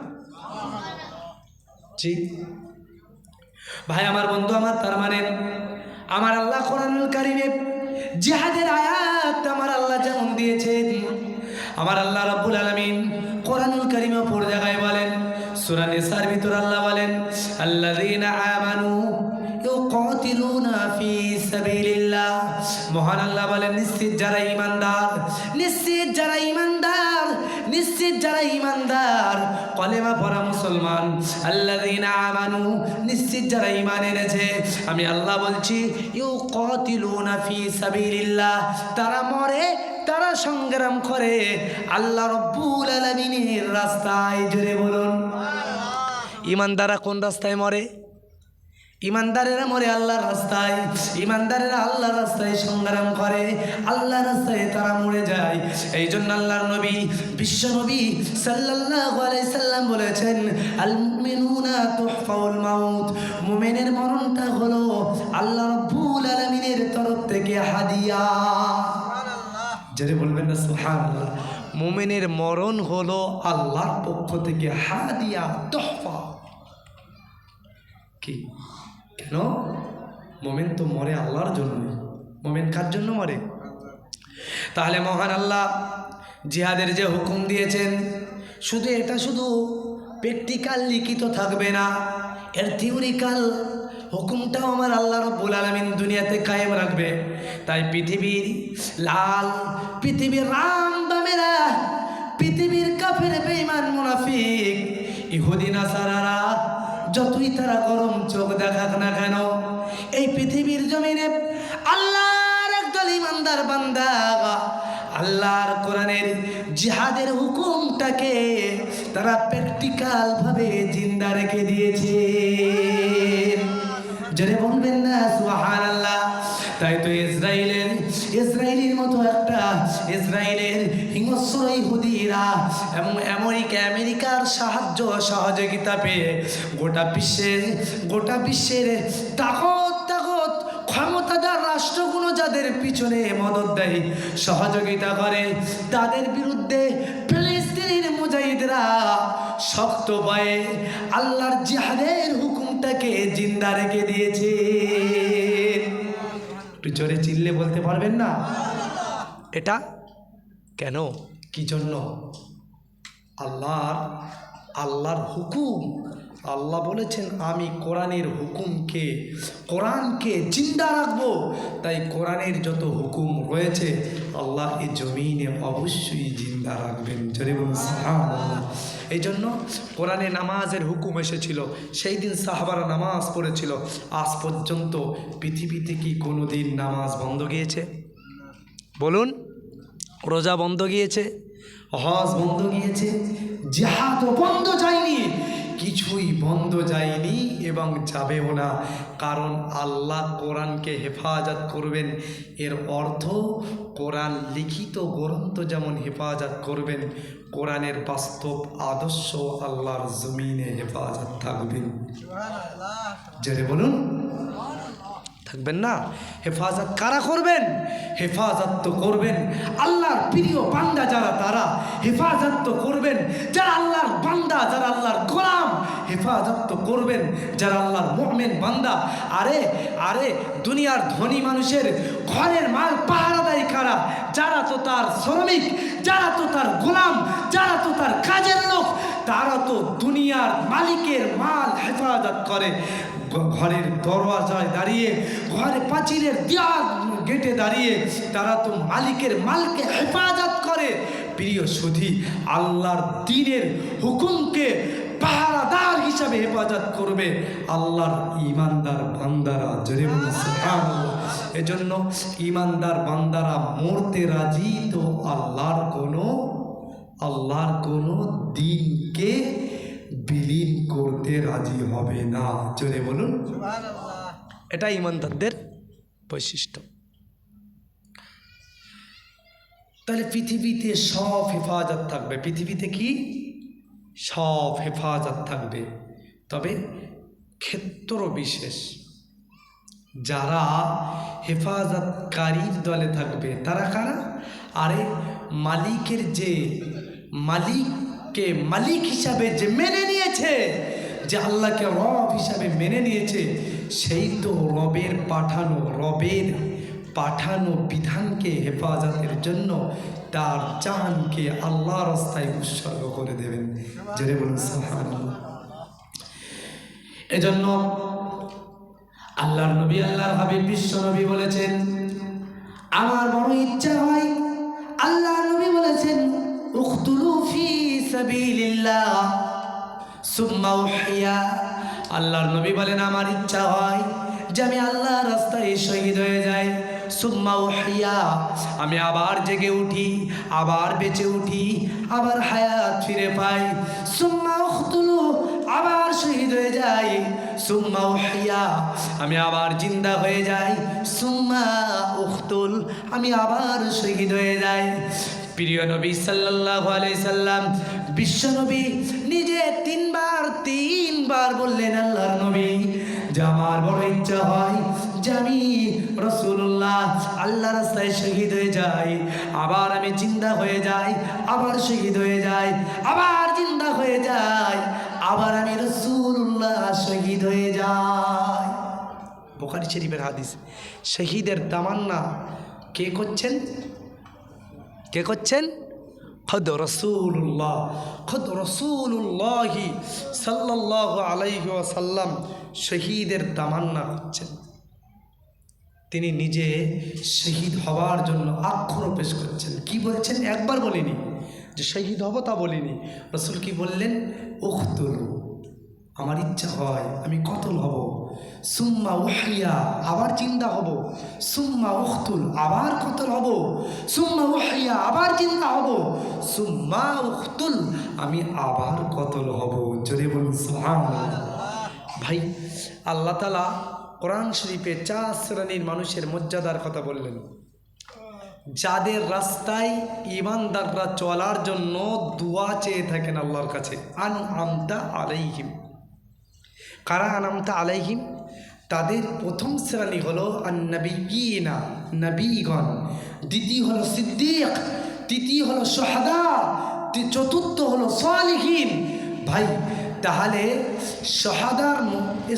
জি ভাই আমার, বন্ধু আমার, তার মানে আমার আল্লাহ কোরআনুল কারীমে জিহাদের আয়াত আমার আল্লাহ যেমন দিয়েছেন, আমার আল্লাহ রাব্বুল আলামিন কোরআনুল কারীমে অপর জায়গায় বলেন, সূরা নিসার ভিতর আল্লাহ বলেন আল্লাযীনা আমানু ইউকাতিলুনা ফি সাবিলিল্লাহ। মহান আল্লাহ বলেন নিশ্চিত যারা ঈমানদার, নিশ্চিত যারা ঈমানদার, নিশ্চিত নিশ্চিত যারা ঈমানদার, কলেমা পড়া মুসলমান, আল্লাযীনা আমানু, নিশ্চিত যারা ঈমান এনেছে, আমি আল্লাহ বলছি, ইউকাতিলুনা ফি সাবিলিল্লাহ, তারা মরে, তারা সংগ্রাম করে আল্লাহ রাব্বুল আলামিনের রাস্তায়। জোরে বলুন। ঈমানদাররা কোন রাস্তায় মরে? ঈমানদারেরা মরে আল্লাহর রাস্তায়। ঈমানদারেরা আল্লাহর রাস্তায় সংগ্রাম করে, আল্লাহর রাস্তায় তারা মরে যায়। এই জন্য আল্লাহর নবী, বিশ্ব নবী সাল্লাল্লাহু আলাইহি সাল্লাম বলেছেন, আল মুমিনুনা তুহফাউল মাউত, মুমিনের মরণটা হলো আল্লাহ রাব্বুল আলামিনের তরফ থেকে হাদিয়া। যারা বলবেন না সুবহানাল্লাহ। মুমিনের মরণ হলো আল্লাহর পক্ষ থেকে হাদিয়া, তোহফা। কি কেন? মুমিন তো মরে আল্লাহর জন্য। মুমিন কার জন্য মরে? তাহলে মহান আল্লাহ জিহাদের যে হুকুম দিয়েছেন, শুধু এটা শুধু প্র্যাকটিক্যাল লিখিত থাকবে না, এর থিওরিক্যাল হুকুমটাও আমার আল্লাহ রাব্বুল আলামিন দুনিয়াতে কায়েম রাখবে। তাই পৃথিবীর লাল, পৃথিবীর রাম বামেরা, পৃথিবীর কাফের বেঈমান মুনাফিক ইহুদি নাসারারা যতই তারা গরম চোখ দেখাক না কেন, এই পৃথিবীর জমিনে আল্লাহর একদল ঈমানদার বান্দা আল্লাহর কোরআনের জিহাদের হুকুমটাকে তারা প্র্যাকটিক্যাল ভাবে জিন্দা রেখে দিয়েছে। যারা বলবেন না সুবহানাল্লাহ। তাই তো ইসরায়েলের মতো একটা, ইসরায়েলের হিংস্র ইহুদিরা এবং আমেরিকার সাহায্য সহযোগিতা পেয়ে গোটা বিশ্বের তাকত ক্ষমতাদার রাষ্ট্রগুলো যাদের পিছনে মদদ দেয়, সহযোগিতা করে, তাদের বিরুদ্ধে ফিলিস্তিনের মুজাহিদরা শক্ত পায়ে আল্লাহর জিহাদের হুকুমটাকে জিন্দা রেখে দিয়েছে। একটু জোরে চিল্লে বলতে পারবেন না এটা কেন, কি জন্য? আল্লাহর হুকুম। আল্লাহ বলেছেন আমি কোরআনকে জিন্দা রাখবো। তাই কোরআনের যত হুকুম রয়েছে আল্লাহ এই জমিনে অবশ্যই জিন্দা রাখবেন। জোরে বলুন সুবহানাল্লাহ। এই জন্য কোরআনে নামাজের হুকুম এসেছিল, সেই দিন সাহাবারা নামাজ পড়েছিল। আজ পর্যন্ত পৃথিবীতে কি কোনো দিন নামাজ বন্ধ গিয়েছে? বলুন। রোজা বন্ধ গিয়েছে? হজ বন্ধ গিয়েছে? জিহাদ বন্ধ যায়নি, কিছুই বন্ধ যায়নি এবং যাবেও না। কারণ আল্লাহ কোরআনকে হেফাজত করবেন। এর অর্থ কোরআন লিখিত গ্রন্থ যেমন হেফাজত করবেন, কোরআনের বাস্তব আদর্শ আল্লাহর জমিনে হেফাজত থাকবেন। জোরে বলুন। থাকবেন না? হেফাজত কারা করবেন? হেফাজত তো করবেন আল্লাহর প্রিয় বান্দা যারা, তারা হেফাজত তো করবেন যারা আল্লাহর বান্দা, যারা আল্লাহর গোলাম, হেফাজত তো করবেন যারা আল্লাহর মুমিন বান্দা। আরে দুনিয়ার ধনী মানুষের ঘরের মাল পাহারাদারি কারা? যারা তো তার শ্রমিক, যারা তো তার গোলাম, যারা তো তার কাজের লোক, তারা তো দুনিয়ার মালিকের মাল হেফাজত করে। ঘরের দরওয়াজায় দাঁড়িয়ে, ঘরে পাঁচিলের দেয়াল গেটে দাঁড়িয়ে তারা তো মালিকের মালকে হেফাজত করে। প্রিয় সুধী, আল্লাহর দ্বীনের হুকুমকে পাহারাদার হিসাবে হেফাজত করবে আল্লাহর ঈমানদার বান্দারা। জোরে বলুন সুবহানাল্লাহ। এজন্য ঈমানদার বান্দারা মরতে রাজি, তো আল্লাহর কোনো দিনকে বিলীন করতে রাজি হবে না। জোরে বলুন সুবহানাল্লাহ। এটা ঈমানদারদের বৈশিষ্ট্য। তাহলে পৃথিবীতে সব হেফাজত থাকবে। পৃথিবীতে কি? সব হেফাজত থাকবে, তবে ক্ষেত্র বিশেষ যারা হেফাজতকারীর দলে থাকবে তারা কারা? আরে মালিকের যে মালিককে মালিক হিসাবে যে মেনে নিয়েছে, যে আল্লাহকে রব হিসাবে মেনে নিয়েছে, সেই তো রবের পাঠানো বিধানকে হেফাজতের জন্য তার জানকে আল্লাহর রাস্তায় উৎসর্গ করে দেবেন। জোরে বলুন সুবহানাল্লাহ। এজন্য আল্লাহর নবী, আল্লাহর হাবিব বিশ্ব নবী বলেছেন, আমার বড় ইচ্ছা হয়, আল্লাহর নবী বলেছেন উখতুলু ফি সাবিলিল্লাহ সুম্মা উহইয়া, আল্লাহর নবী বলেন আমার ইচ্ছা হয় যে আমি আল্লাহর রাস্তায় শহীদ হয়ে যাই। সুম্মা উহইয়া, আমি আবার জেগে উঠি, আবার বেঁচে উঠি, আবার হায়াত ফিরে পাই। সুম্মা উখতুলু, আবার শহীদ হয়ে যাই। সুম্মা উহইয়া, আমি আবার জিন্দা হয়ে যাই। সুম্মা উখতুল, আমি আবার শহীদ হয়ে যাই। প্রিয় নবী সাল্লাল্লাহু আলাইহি সাল্লাম, বিশ্ব নবী নিজে তিনবার বললেন আল্লাহর নবী যে আমার বড় ইচ্ছা হয় যে আমি রাসূলুল্লাহ আল্লাহর রাস্তায় শহীদ হয়ে যাই, আবার আমি জিন্দা হয়ে যাই, আবার শহীদ হয়ে যাই, আবার জিন্দা হয়ে যাই, আবার আমি রাসূলুল্লাহ শহীদ হয়ে যাই। বুখারী শরীফের হাদিস। শহীদের তামান্না কে করছেন? কে করছেন? খুদ রাসূলুল্লাহ, খুদ রাসূলুল্লাহি সাল্লাল্লাহু আলাইহি ওয়াসাল্লাম শহীদের তামান্না করছেন। তিনি নিজে শহীদ হওয়ার জন্য আগ্রহ পেশ করছেন। কি বলছেন? একবার বলিনি যে শহীদ হব, তা বলিনি। রাসূল কি বললেন? উখতুলু, আমার ইচ্ছা হয় আমি কতল হব। সুম্মা উহইয়া, আবার জিন্দা হব। সুম্মা উখতুল, আবার কতল হব। সুম্মা উহইয়া, আবার জিন্দা হব। সুম্মা উখতুল, আমি আবার কতল হব। জোরে বলুন সুবহানাল্লাহ। ভাই, আল্লাহ তাআলা কোরআন শরীফে 4 শ্রেণীর মানুষের মর্যাদার কথা বললেন, যাদের রাস্তায় ঈমানদাররা চলার জন্য দোয়া চেয়ে থাকেন আল্লাহর কাছে। আনআমতা আলাইহিম, কারা আনআমতা আলাইহিম? তাদের প্রথম শ্রেণী হলো আন-নবিয়্যিনা, নবীগণ। দ্বিতীয় হলো সিদ্দিক, তৃতীয় হলো শুহাদা, চতুর্থ হলো সালিহিন। ভাই, তাহলে শাহাদার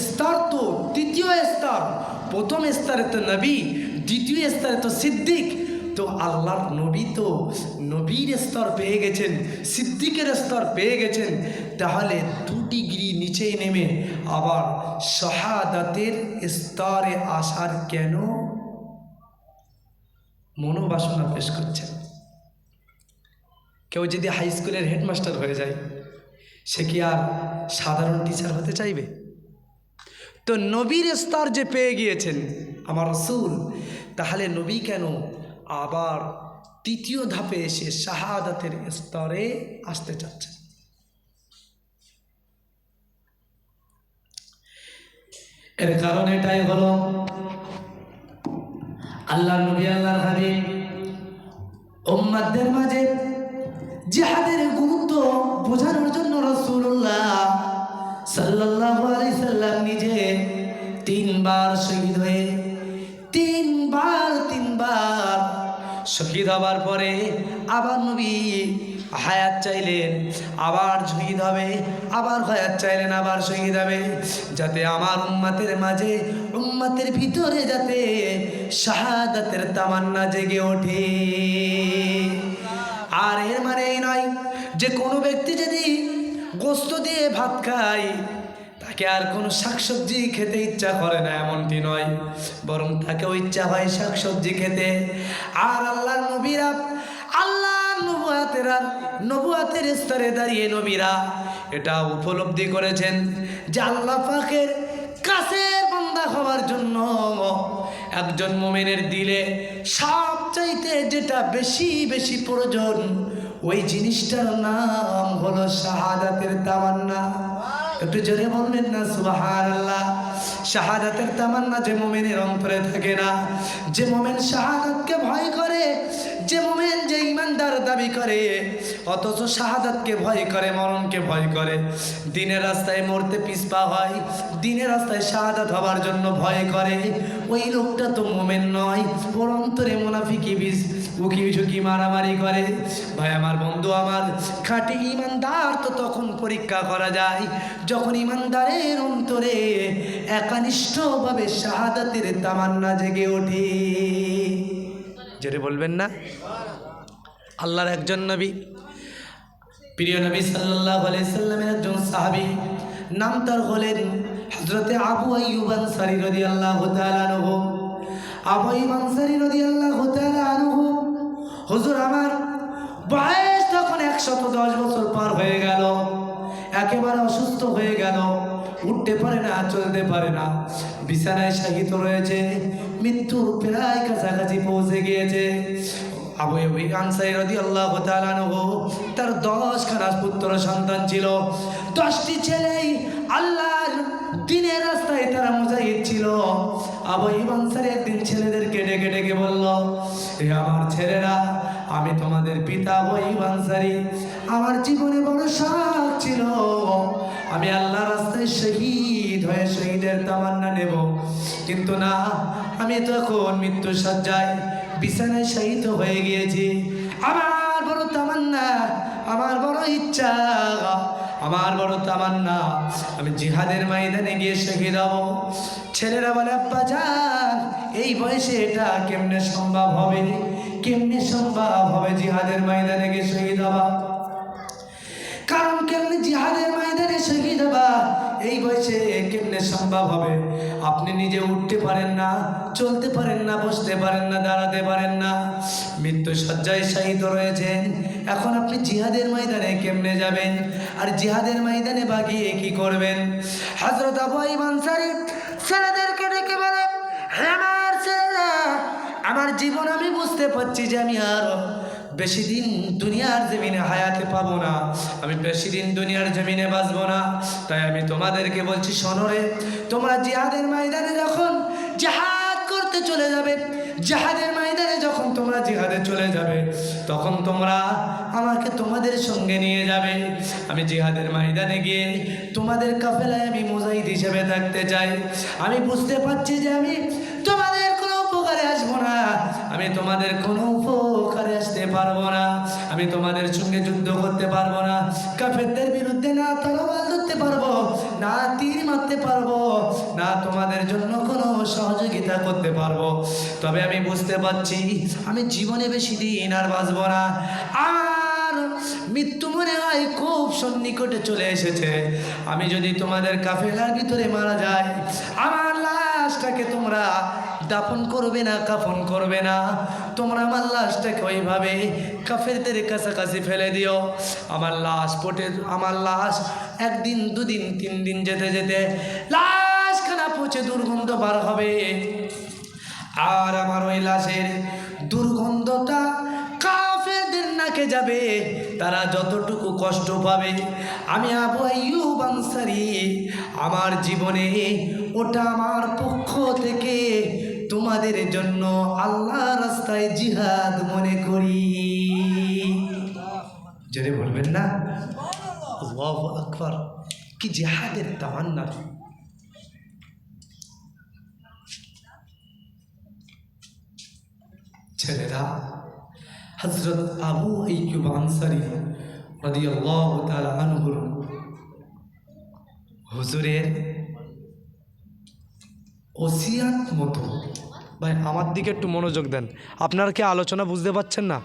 স্তর তো তৃতীয় স্তর, প্রথম স্তরে তো নবী, দ্বিতীয় স্তরে তো সিদ্দিক। তো আল্লাহর নবী তো নবীর স্তর পেয়ে গেছেন, সিদ্দিকের স্তর পেয়ে গেছেন, তাহলে 2 ডিগ্রি নিচে নেমে আবার শাহাদাতের স্তরে আসার কেন মনোবাসনা পেশ করছেন? কেউ যদি হাই স্কুলের হেডমাস্টার হয়ে যায়, সে কি আর সাধারণ টিচার হতে চাইবে? তো নবীর স্তর যে পেয়ে গিয়েছেন আমার রাসূল, তাহলে নবী কেন আবার তৃতীয় ধাপে এসে শাহাদাতের স্তরে আসতে চাচ্ছেন? এর কারণ এটাই হলো, আল্লাহর নবী, আল্লাহর হাবিব উম্মতদের মাঝে জিহাদের গুরুত্ব বোঝানোর জন্য রাসূলুল্লাহ সাল্লাল্লাহু আলাইহি সাল্লাম নিজে 3 বার শহীদ হয়ে, 3 বার শহীদ হবার পরে আবার নবী হায়াত চাইলেন, আবার শহীদ হবে, আবার হায়াত চাইলেন, আবার শহীদ হবে, যাতে আমার উম্মতের মাঝে, উম্মতের ভিতরে যাতে শাহাদাতের তামান্না জেগে ওঠে। আর এর মানে এই নয় যে কোনো ব্যক্তি যদি গোস্ত দিয়ে ভাত খায় তাকে আর কোনো শাকসবজি খেতে ইচ্ছা করে না, এমনটি নয়, বরং তাকেও ইচ্ছা হয় শাকসবজি খেতে। আর আল্লাহর নবীরা, আল্লাহর নবুয়াতের স্তরে দাঁড়িয়ে নবীরা এটা উপলব্ধি করেছেন যে আল্লাহ পাকের কাছের বান্দা হওয়ার জন্য একজন মুমিনের দিলে সবচাইতে যেটা বেশি প্রয়োজন, ওই জিনিসটার নাম হলো শাহাদাতের তামান্না। একটু জোরে বলবেন না সুবহানাল্লাহ। শাহাদাতের তামান্না যে মুমিনের অন্তরে থাকে না, যে মুমিন শাহাদাতকে ভয় করে, যে মুমিন যে ঈমানদার দাবি করে অথচ শাহাদাতকে ভয় করে, মরণকে ভয় করে, দিনের রাস্তায় মরতে পিছপা হয়, দিনের রাস্তায় শাহাদাত হবার জন্য ভয় করে, ওই লোকটা তো মুমিন নয়, ওর অন্তরে মুনাফিকি বীজ উকি ঝুঁকি মারামারি করে। ভাই আমার, বন্ধু আমার, খাঁটি ঈমানদার তো তখন পরীক্ষা করা যায় যখন ঈমানদারের অন্তরে একানিষ্ঠভাবে শাহাদাতের তামান্না জেগে ওঠে। যেটা বলবেন না, আল্লাহর একজন নবী, প্রিয় নবী সাল্লাল্লাহু আলাইহি সাল্লামের একজন সাহাবী, নাম তার হলেন হযরতে আবু আইয়ুব আনসারী রাদিয়াল্লাহু তাআলা আনহু। আবু আইয়ুব আনসারী রাদিয়াল্লাহু তাআলা আনহু, হুজুর আমার বয়স তখন 110 বছর পার হয়ে গেল, একেবারে অসুস্থ হয়ে গেল, উঠতে পারে না, চলতে পারে না, বিছানায় শায়িত রয়েছে, মৃত্যুর প্রায় কাছাকাছি পৌঁছে গিয়েছে। আবু আইয়ুব আনসারী রাদিয়াল্লাহু তাআলা আনহু, তার 10 খানা পুত্র সন্তান ছিল, 10টি ছেলেই আল্লাহর দ্বীনের রাস্তায় তারা মুজাহিদ ছিল। আবু আইয়ুব আনসারী একদিন ছেলেদেরকে ডেকে ডেকে বলল, হে আমার ছেলেরা, আমি তোমাদের পিতা আবু আইয়ুব আনসারী, আমার জীবনে বড় শখ ছিল আমি আল্লাহর রাস্তায় শহীদ হয়ে শহীদের তামান্না নেব, কিন্তু না, আমি তখন মৃত্যু সজ্জায় বিছানায় শহীদ হয়ে গিয়েছি। আমার বড় তামান্না, আমার বড় ইচ্ছা, আমার বড় তামান্না, আমি জিহাদের ময়দানে গিয়ে শহীদ হব। ছেলেরা বলে, আব্বা জান, এই বয়সে এটা কেমনে সম্ভব হবে, কেমনে সম্ভব হবে জিহাদের ময়দানে গিয়ে শহীদ হওয়া? কারণ কেমনে জিহাদের ময়দানে শহীদ হবা এই বয়সে কেমনে সম্ভব হবে? আপনি নিজে উঠতে পারেন না, চলতে পারেন না, বসতে পারেন না, দাঁড়াতে পারেন না, মৃত্যু শয্যায় শহীদ রয়েছেন, এখন আপনি জিহাদের ময়দানে কেমনে যাবেন? আর জিহাদের ময়দানে বাগিয়ে কি করবেন? হযরত আবু আইয়ুব আনসারী ছেলেদেরকে ডেকে বলে, হে আমার ছেলেরা, আমার জীবন আমি বুঝতে পারছি যে আমি আর বেশি দিন দুনিয়ার জমিনে হায়াতে পাবো না, আমি বেশি দিন দুনিয়ার জমিনে বাঁচবো না, তাই আমি তোমাদেরকে বলছি, শোনো রে, তোমরা জিহাদের ময়দানে যখন জিহাদ করতে চলে যাবে, জিহাদের ময়দানে যখন তোমরা জিহাদে চলে যাবে, তখন তোমরা আমাকে তোমাদের সঙ্গে নিয়ে যাবে। আমি জিহাদের ময়দানে গিয়ে তোমাদের কাফেলায় আমি মুজাহিদ হিসেবে থাকতে চাই। আমি বুঝতে পারছি যে আমি তোমাদের কোনো উপকারে আসবো না, আমি তোমাদের কোনো উপকারে আসতে পারবো না, আমি তোমাদের সঙ্গে যুদ্ধ করতে পারবো না, কাফেরদের বিরুদ্ধে না তরবাল ধরতে পারবো না, তীর মারতে পারবো না, তোমাদের জন্য কোনো সহযোগিতা করতে পারবো, তবে আমি বুঝতে পারছি আমি জীবনে বেশি দিন আর বাঁচবো না, আর মৃত্যু মনে হয় খুব সন্নিকটে চলে এসেছে। আমি যদি তোমাদের কাফেলার ভিতরে মারা যাই, আমার লাশটাকে তোমরা দাফন করবে না, কাফন করবে না, তোমরা আমার লাশটাকে ওইভাবে কাফেরদের কাছাকাছি ফেলে দিও। আমার লাশ পটে, আমার লাশ 1 দিন 2 দিন 3 দিন যেতে যেতে লাশখানা পচে দুর্গন্ধ বার হবে, আর আমার ওই লাশের দুর্গন্ধটা কাফেরদের নাকে যাবে, তারা যতটুকু কষ্ট পাবে, আমি আবু আইয়ুব আনসারী আমার জীবনে ওটা আমার পক্ষ থেকে তোমাদের জন্য আল্লাহ রাস্তায় জিহাদ মনে করি। জোরে বলবেন না আল্লাহু আকবার, কি জিহাদের তামান্না। ছেলেরা, হযরত আবু আইয়ুব আনসারী রাদিয়াল্লাহু তাআলা আনহু হুজুরের ওসিয়াত মতো, ভাই আমার দিকে একটু মনোযোগ দেন, আপনারা কি আলোচনা বুঝতে পারছেন না?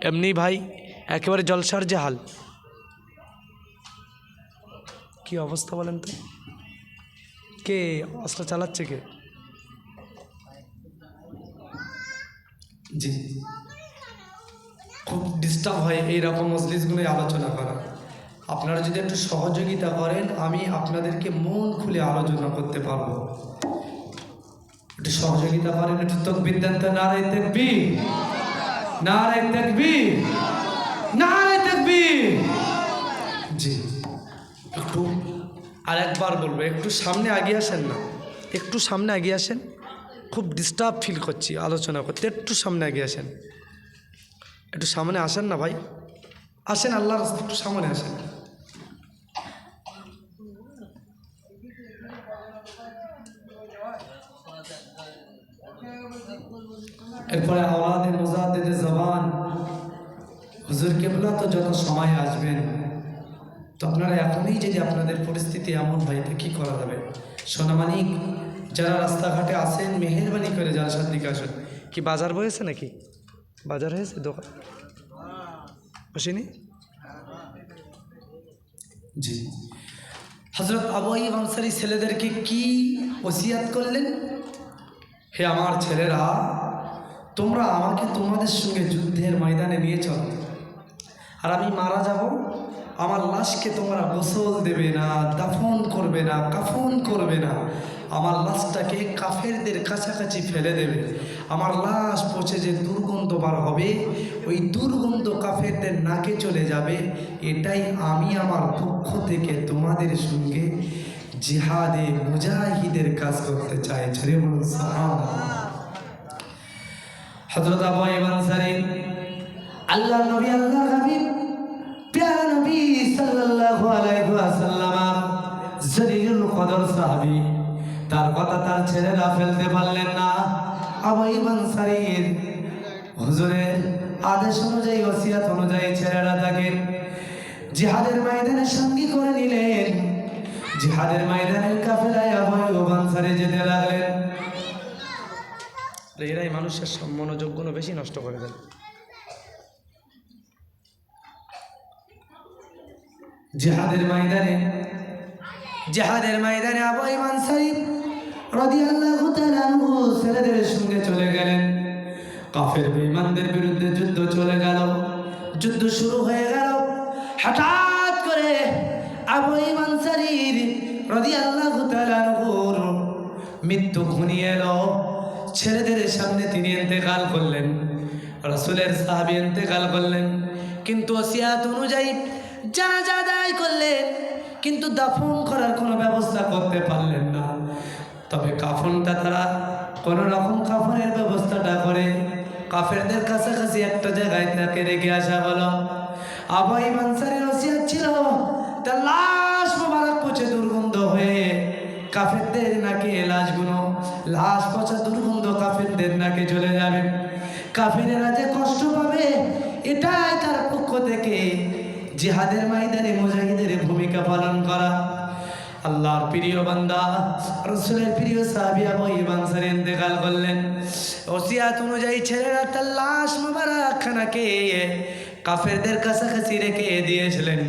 এমনি ভাই একেবারে জলসার যে হাল, কি অবস্থা বলেন তো? কে অস্ত্র চালাচ্ছে কে? জি, খুব ডিস্টার্ব হয় এইরকম মজলিসগুলোই আলোচনা করা। আপনারা যদি একটু সহযোগিতা করেন, আমি আপনাদেরকে মন খুলে আলোচনা করতে পারবো। একটু সহযোগিতা করেন, একটু তাকবীর দেন তো, নারে তাকবীর, নারে তাকবীর, নারে তাকবীর। জি, একটু আরেকবার বলবো, একটু সামনে এগিয়ে আসেন না, একটু সামনে এগিয়ে আসেন, খুব ডিস্টার্ব ফিল করছি আলোচনা করতে, একটু সামনে এগিয়ে আসেন, একটু সামনে আসেন না ভাই, আসেন, আল্লাহর রাস্তায় একটু সামনে আসেন। এরপরে আওলাদে মুজাদ্দিদে জবান হুজুর কেবলা তো যত সময় আসবেন, তো আপনারা এখনই যদি আপনাদের পরিস্থিতি এমন হয় তো কী করা যাবে? সোনামানিক যারা রাস্তাঘাটে আসেন, মেহেরবানি করে যারা সাদিকে আসেন। কি বাজার বয়েছে নাকি? বাজার হয়েছে, দোকান বসেনি? জি, হযরত আবু আইয়ুব আনসারী ছেলেদেরকে কি ওসিয়াত করলেন? হে আমার ছেলেরা, তোমরা আমাকে তোমাদের সঙ্গে যুদ্ধের ময়দানে নিয়ে চলো, আর আমি মারা যাব, আমার লাশকে তোমরা গোসল দেবে না, দাফন করবে না, কাফন করবে না, আমার লাশটাকে কাফেরদের কাছাকাছি ফেলে দেবে। আমার লাশ পচে যে দুর্গন্ধ বার হবে, ওই দুর্গন্ধ কাফেরদের নাকে চলে যাবে। এটাই আমি আমার পক্ষ থেকে তোমাদের সঙ্গে জিহাদে মুজাহিদের কাজ করতে চাই। ছেড়ে বলুন সুবহানাল্লাহ। হযরত আবু আইয়ুব আনসারী, আল্লাহ নবী, আল্লাহ হাবিব, প্যারা নবী সাল্লাল্লাহু আলাইহি ওয়াসাল্লাম, জলিলুল কদর সাহাবী, তার কথা তার ছেলেরা ফেলতে পারলেন না। আবু আইয়ুব আনসারীর হুজুরের আদেশ অনুযায়ী, ওসিয়ত অনুযায়ী ছেলেরা তাকে জিহাদের ময়দানে সঙ্গী করে নিলেন। জিহাদের ময়দানের কাফেলায় আবু আইয়ুব আনসারী যেতে লাগলেন। এরাই মানুষের মনোযোগ গুণ বেশি নষ্ট করে দেন। জিহাদের ময়দানে আবু আইয়ুব আনসারী রাদিয়াল্লাহু তাআলা আনহু ছেলেদের সঙ্গে চলে গেলেন। কাফের বেঈমানদের বিরুদ্ধে যুদ্ধ চলে গেল, যুদ্ধ শুরু হয়ে গেল। হঠাৎ করে আবু আইয়ুব আনসারী রাদিয়াল্লাহু তাআলা আনহুর মৃত্যু ঘনিয়ে এলো। ছেলেদের সামনে তিনি ইন্তেকাল করলেন, রাসূলের সাহাবী ইন্তেকাল করলেন, কিন্তু ওসিয়ত অনুযায়ী জানাজা আদায় করলেন, কিন্তু দাফন করার কোনো ব্যবস্থা করতে পারলেন না। তবে কাফনটা তারা কোনো রকম কাফনের ব্যবস্থাটা করে কাফেরদের কাছাকাছি একটা জায়গায় তাকে রেখে আসা হলো। আবু আইয়ুব আনসারীর ওসিয়ত ছিল তার লাশ মোবারক পচে দুর্গন্ধ হয়ে কাফেরদের নাকে লাশ পচা দুর্গন্ধ কাফেরদের নাকে চলে যাবে। কাফেরেরা যে কষ্ট পাবে, এটাই তার পক্ষ থেকে জিহাদের ময়দানে মুজাহিদের ভূমিকা পালন করা। আল্লাহর প্রিয় বান্দা, রাসূলের প্রিয় সাহাবী আবু আইয়ুব আনসারী ইন্তেকাল করলেন। ওসিয়ত অনুযায়ী ছেলেরা তার লাশ মোবারক খানাকে কাফেরদের কাছাকাছি রেখে দিয়েছিলেন।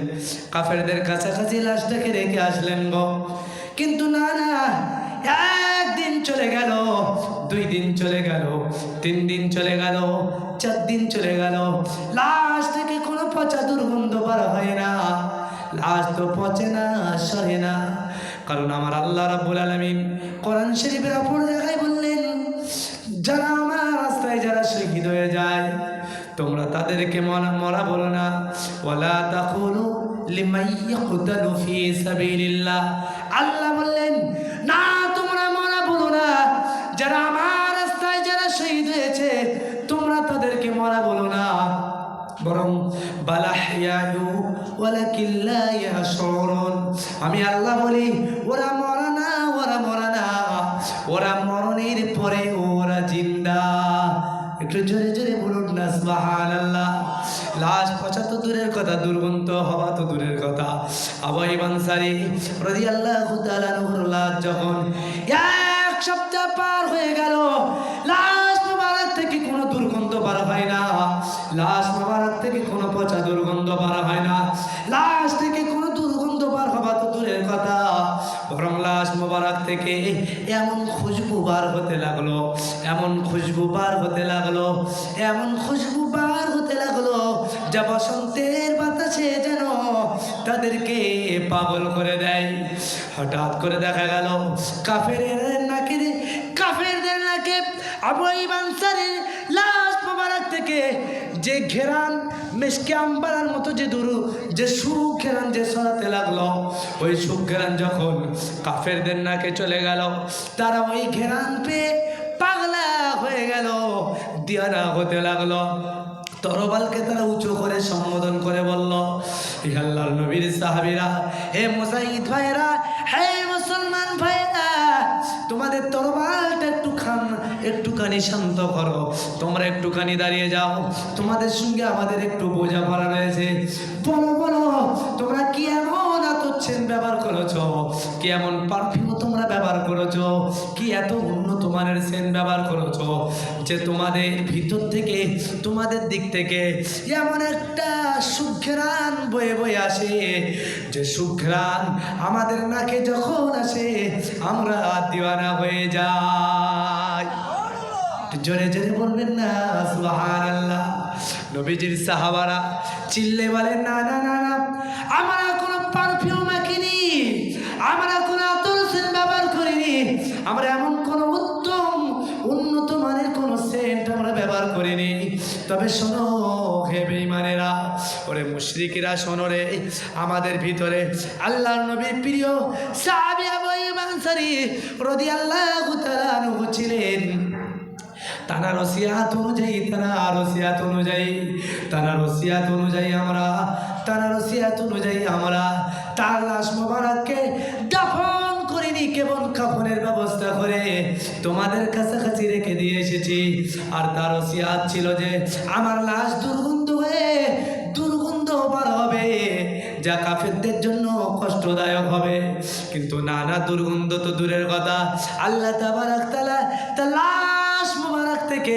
কাফেরদের কাছাকাছি লাশটাকে রেখে আসলেন গো। কিন্তু না, একদিন চলে গেল, 2 দিন চলে গেল, 3 দিন চলে গেল, 4 দিন চলে গেল, লাশ থেকে কোনো পচা দুর্গন্ধ বার হয় না। লাশ তো পচে না, সরে না। কারণ আমার আল্লাহ রাব্বুল আলামিন কোরআন শরীফের অপর জায়গায় বললেন, যারা আমার রাস্তায় যারা শহীদ হয়ে যায়, তোমরা তাদেরকে মরা বলো না। ওয়ালা তাকুলু লিমান ইয়াকতালু ফি সাবিলিল্লাহ। আল্লাহ বললেন, না, তোমরা মরা বলো না। যারা আমার রাস্তায় যারা শহীদ হয়েছে, তোমরা তাদেরকে মরা বলো না, বরং বালাহিয়ায়ু ওয়ালাকিন লা ইয়াশউরুন। আমি আল্লাহ বলি, ওরা মরা না, ওরা মরণের পরে ওরা জিন্দা। একটু জোরে জোরে বলুন না সুবহানাল্লাহ। লাশ পচা তো দূরের কথা, দুর্গন্ধ হওয়া তো দূরের কথা। আবু আইয়ুব আনসারী রাদিয়াল্লাহু তাআলা আনহুর লাশ যখন 1 সপ্তাহ পার হয়ে গেল, লাশ মোবারক থেকে কোনো দুর্গন্ধ বার হয় না, লাশ মোবারক থেকে কোনো পচা দুর্গন্ধ বার হয় না, লাশ থেকে কোনো দুর্গন্ধ বার হওয়া তো দূরের কথা, বরং লাশ মোবারক থেকে এমন খুশবু বার হতে লাগলো, এমন খুশবু বার হতে লাগলো, এমন খুশবু বার হতে লাগলো, যা বসন্তের বাতাসে যেন তাদেরকে পাগল করে দেয়। হঠাৎ করে দেখা গেল কাফেরদের নাকে আবু আইয়ুব আনসারীর লাশ মোবারক থেকে যে ঘেরান, মিশকে আম্বারার মতো যে সুখ ঘেরান যে সরাতে লাগলো, ওই সুখ ঘেরান যখন কাফেরদের নাকে চলে গেল, তারা ওই ঘেরান পেয়ে পাগলা হয়ে গেল, দিয়ানা হতে লাগলো। তরবালকে তারা উঁচু করে সম্বোধন করে বলল, হে আল্লাহর নবীর সাহাবীরা, হে মুজাহিদ ভাইরা, হে মুসলমান ভাইরা, তোমাদের তরবালটা একটুখানি শান্ত করো, তোমরা একটুখানি দাঁড়িয়ে যাও, তোমাদের সঙ্গে আমাদের একটু বোঝাপড়া রয়েছে। বলো, তোমরা কি এমন আতচ্ছেন ব্যবহার করেছো, কি এমন পারফিউম তোমরা ব্যবহার করেছো, কি এত উন্নত মানের সেন্ট ব্যবহার করেছো, যে তোমাদের ভিতর থেকে, তোমাদের দিক থেকে এমন একটা সুঘ্রাণ বয়ে বয়ে আসে, যে সুঘ্রাণ আমাদের নাকে যখন আসে আমরা দিওয়ানা হয়ে যাই। জোরে জোরে বলবেন না সুবহানাল্লাহ। নবীজির সাহাবারা চিল্লে বলেন না না না না, আমরা কোনো পারফিউম মাখিনি, আমরা কোনো আতর সেন্ট ব্যবহার করিনি, আমরা এমন কোনো উত্তম উন্নত মানের কোনো সেন্ট আমরা ব্যবহার করিনি। তবে শোনো হে বেঈমানেরা, ওরে মুশরিকেরা, শোনো রে, আমাদের ভিতরে আল্লাহর নবীর প্রিয় সাহাবী আবু আইয়ুব আনসারী রাদিয়াল্লাহু তাআলা আনহু ছিলেন। তানার ওসিয়াত অনুযায়ী আমরা তার লাশ মোবারককে দাফন করিনি, কেবল কাফনের ব্যবস্থা করে তোমাদের কাছাকাছি রেখে দিয়ে এসেছি। আর তার ওসিয়াত ছিল যে আমার লাশ দুর্গন্ধ বার হবে, যা কাফেরদের জন্য কষ্টদায়ক হবে। কিন্তু না, দুর্গন্ধ তো দূরের কথা, আল্লাহ তাবারাক তাআলা তার লাশ মোবারক থেকে